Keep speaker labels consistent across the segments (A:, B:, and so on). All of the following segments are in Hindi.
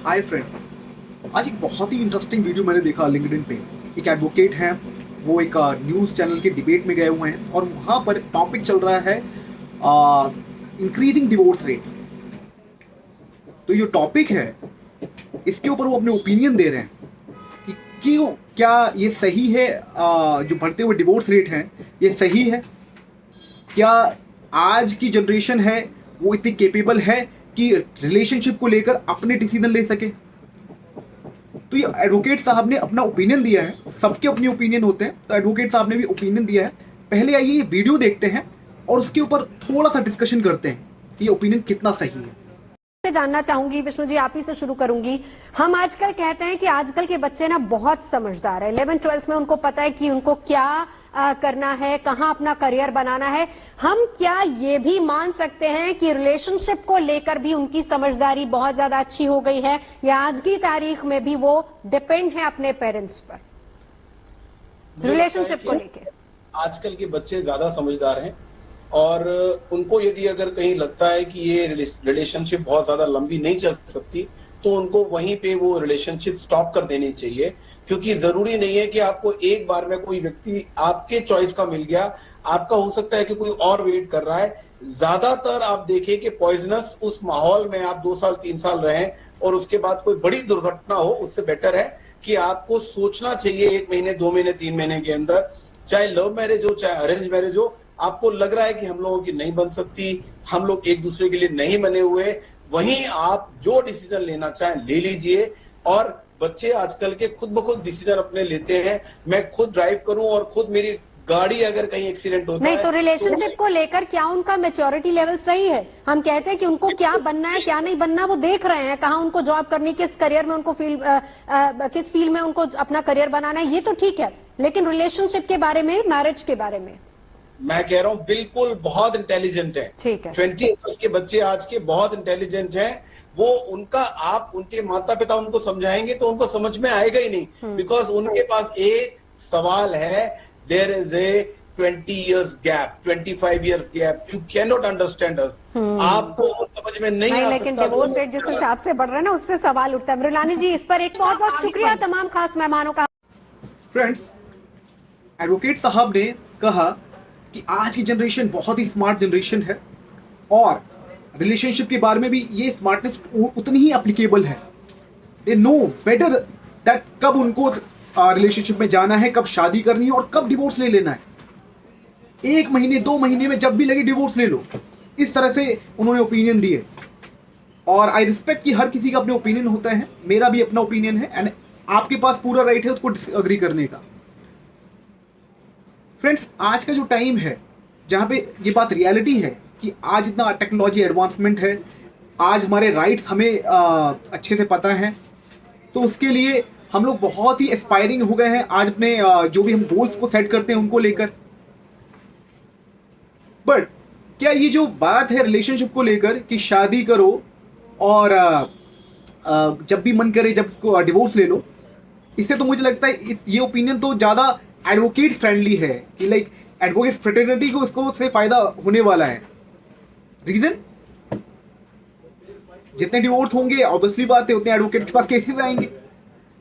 A: हाय फ्रेंड, आज एक बहुत ही इंटरेस्टिंग वीडियो मैंने देखा लिंक्डइन पे। एक एडवोकेट हैं, वो एक न्यूज़ चैनल के डिबेट में गए हुए हैं और वहाँ पर टॉपिक चल रहा है इंक्रीजिंग डिवोर्स रेट। तो ये टॉपिक है, इसके ऊपर वो अपने ओपिनियन दे रहे हैं कि क्यों, क्या ये सही है, जो बढ़ते हुए डिवोर्स रेट हैं ये सही है? क्या आज की जनरेशन है वो इतनी केपेबल है कि रिलेशनशिप को लेकर अपने डिसीजन ले सके? तो ये एडवोकेट साहब ने अपना ओपिनियन दिया है, सबके अपने ओपिनियन होते हैं, तो एडवोकेट साहब ने भी ओपिनियन दिया है। पहले आइए ये वीडियो देखते हैं और उसके ऊपर थोड़ा सा डिस्कशन करते हैं कि ये ओपिनियन कितना सही है।
B: से जानना चाहूंगी, विष्णु जी आप ही से शुरू करूंगी। हम आजकल कहते हैं कि आजकल के बच्चे ना बहुत समझदार है, 11th-12th में उनको पता है कि उनको क्या करना है, कहां अपना करियर बनाना है। हम क्या ये भी मान सकते हैं कि रिलेशनशिप को लेकर भी उनकी समझदारी बहुत ज्यादा अच्छी हो गई है, या आज की तारीख में भी वो डिपेंड है अपने पेरेंट्स पर रिलेशनशिप को लेकर?
C: आजकल के बच्चे ज्यादा समझदार हैं और उनको यदि अगर कहीं लगता है कि ये रिलेशनशिप बहुत ज्यादा लंबी नहीं चल सकती तो उनको वहीं पे वो रिलेशनशिप स्टॉप कर देनी चाहिए, क्योंकि जरूरी नहीं है कि आपको एक बार में कोई व्यक्ति आपके चॉइस का मिल गया। आपका हो सकता है कि कोई और वेट कर रहा है। ज्यादातर आप देखें कि पॉइजनस उस माहौल में आप 2 साल 3 साल रहें और उसके बाद कोई बड़ी दुर्घटना हो, उससे बेटर है कि आपको सोचना चाहिए 1 महीने 2 महीने 3 महीने के अंदर, चाहे लव मैरिज हो चाहे अरेंज मैरिज हो, आपको लग रहा है कि हम लोगों की नहीं बन सकती, हम लोग एक दूसरे के लिए नहीं बने हुए, वहीं आप जो डिसीजन लेना चाहें ले लीजिए। और बच्चे आजकल के खुद ब खुद डिसीजन अपने लेते हैं। मैं खुद ड्राइव करूं और खुद मेरी गाड़ी अगर कहीं एक्सीडेंट होता
B: नहीं
C: है
B: तो रिलेशनशिप को लेकर क्या उनका मैच्योरिटी लेवल सही है? हम कहते हैं कि उनको क्या बनना है क्या नहीं बनना वो देख रहे हैं, कहाँ उनको जॉब करनी, किस करियर में उनको किस फील्ड में उनको अपना करियर बनाना है, ये तो ठीक है, लेकिन रिलेशनशिप के बारे में, मैरिज के बारे में
C: मैं कह रहा हूं बिल्कुल बहुत इंटेलिजेंट है।
B: ठीक है।
C: 20 ईयर्स के बच्चे आज के बहुत इंटेलिजेंट हैं। वो उनका आप उनके माता पिता उनको समझाएंगे तो उनको समझ में आएगा ही नहीं, बिकॉज उनके पास एक सवाल है, there is a 20 years gap, 25 years gap, you cannot understand us। आपको वो समझ में नहीं आ
B: लेकिन
C: सकता।
B: डिवोर्स रेट जिस हिसाब से बढ़ रहा है ना, उससे सवाल उठता है। मृणाली जी, इस पर एक बहुत बहुत शुक्रिया तमाम खास मेहमानों का।
A: फ्रेंड्स, एडवोकेट साहब ने कहा कि आज की जनरेशन बहुत ही स्मार्ट जनरेशन है और रिलेशनशिप के बारे में भी ये स्मार्टनेस उतनी ही एप्लीकेबल है। दे नो बेटर दैट कब उनको रिलेशनशिप में जाना है, कब शादी करनी है और कब डिवोर्स ले लेना है। 1 महीने 2 महीने में जब भी लगे डिवोर्स ले लो, इस तरह से उन्होंने ओपिनियन दिए। और आई रिस्पेक्ट कि हर किसी का अपने ओपिनियन होता है, मेरा भी अपना ओपिनियन है एंड आपके पास पूरा राइट है उसको डिसएग्री करने का। फ्रेंड्स, आज का जो टाइम है जहाँ पे ये बात रियलिटी है कि आज इतना टेक्नोलॉजी एडवांसमेंट है, आज हमारे राइट्स हमें अच्छे से पता है, तो उसके लिए हम लोग बहुत ही एस्पायरिंग हो गए हैं आज अपने जो भी हम गोल्स को सेट करते हैं उनको लेकर। बट क्या ये जो बात है रिलेशनशिप को लेकर कि शादी करो और जब भी मन करे जब उसको डिवोर्स ले लो, इससे तो मुझे लगता है ये ओपिनियन तो ज़्यादा एडवोकेट फ्रेंडली है कि लाइक एडवोकेट फ्रेटर्निटी को इसको से फायदा होने वाला है। रीजन, जितने डिवोर्स होंगे ऑब्वियसली बात है उतने एडवोकेट के पास केसेस आएंगे।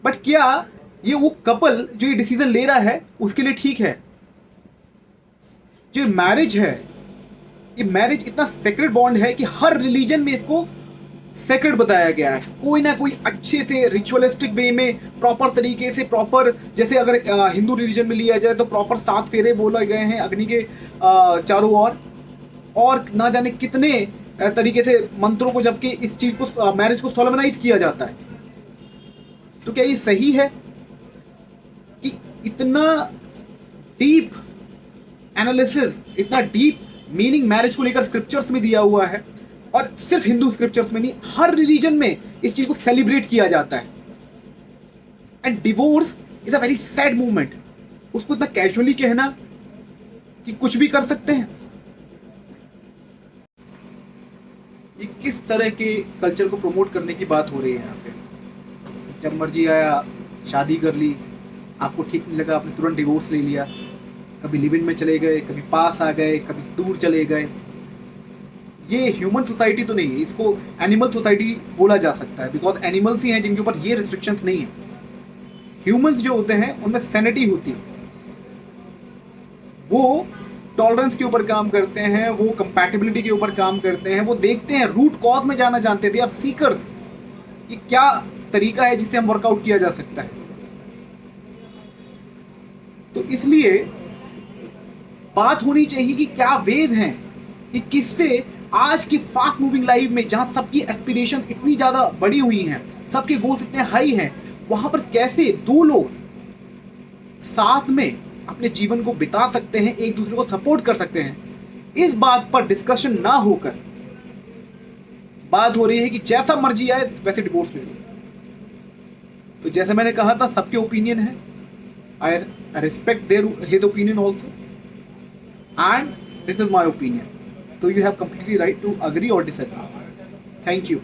A: बट क्या ये वो कपल जो ये डिसीजन ले रहा है उसके लिए ठीक है? जो मैरिज है, ये मैरिज इतना सेक्रेट बॉन्ड है कि हर रिलीजन में इसको सेक्रेट बताया गया है। कोई ना कोई अच्छे से रिचुअलिस्टिक वे में प्रॉपर तरीके से, प्रॉपर जैसे अगर हिंदू रिलीजन में लिया जाए तो प्रॉपर 7 फेरे बोले गए हैं अग्नि के चारों ओर, और ना जाने कितने तरीके से मंत्रों को, जबकि इस चीज को मैरिज को सोलमनाइज किया जाता है। तो क्या ये सही है कि इतना डीप एनालिसिस, इतना डीप मीनिंग मैरिज को लेकर स्क्रिप्चर्स में दिया हुआ है, और सिर्फ हिंदू स्क्रिप्चर्स में नहीं, हर रिलीजन में इस चीज को सेलिब्रेट किया जाता है। And divorce is a very sad movement. उसको इतना कैजुअली कहना कि कुछ भी कर सकते हैं, ये किस तरह के कल्चर को प्रमोट करने की बात हो रही है यहाँ पे? जब मर्जी आया शादी कर ली, आपको ठीक नहीं लगा आपने तुरंत डिवोर्स ले लिया, कभी लिव इन में चले गए, कभी पास आ गए, कभी दूर चले गए। ये ह्यूमन सोसाइटी तो नहीं है, इसको एनिमल सोसाइटी बोला जा सकता है, बिकॉज एनिमल्स ही हैं जिनके ऊपर ये रिस्ट्रिक्शंस नहीं है। ह्यूमंस जो होते हैं उनमें सैनिटी होती है, वो टॉलरेंस के ऊपर काम करते हैं, वो कंपैटिबिलिटी के ऊपर काम करते हैं, वो देखते हैं, रूट कॉज में जाना जानते थे, और सीकर्स कि क्या तरीका है जिससे हम वर्कआउट किया जा सकता है। तो इसलिए बात होनी चाहिए कि क्या वेज हैं कि किससे आज की फास्ट मूविंग लाइफ में, जहां सबकी एस्पिरेशन इतनी ज्यादा बड़ी हुई हैं, सबके गोल्स इतने हाई हैं, वहां पर कैसे दो लोग साथ में अपने जीवन को बिता सकते हैं, एक दूसरे को सपोर्ट कर सकते हैं। इस बात पर डिस्कशन ना होकर बात हो रही है कि जैसा मर्जी आए वैसे डिवोर्स ले लो। तो जैसे मैंने कहा था, सबके ओपिनियन है, I respect there his opinion also, and this is my opinion, so you have completely right to agree or disagree. Thank you.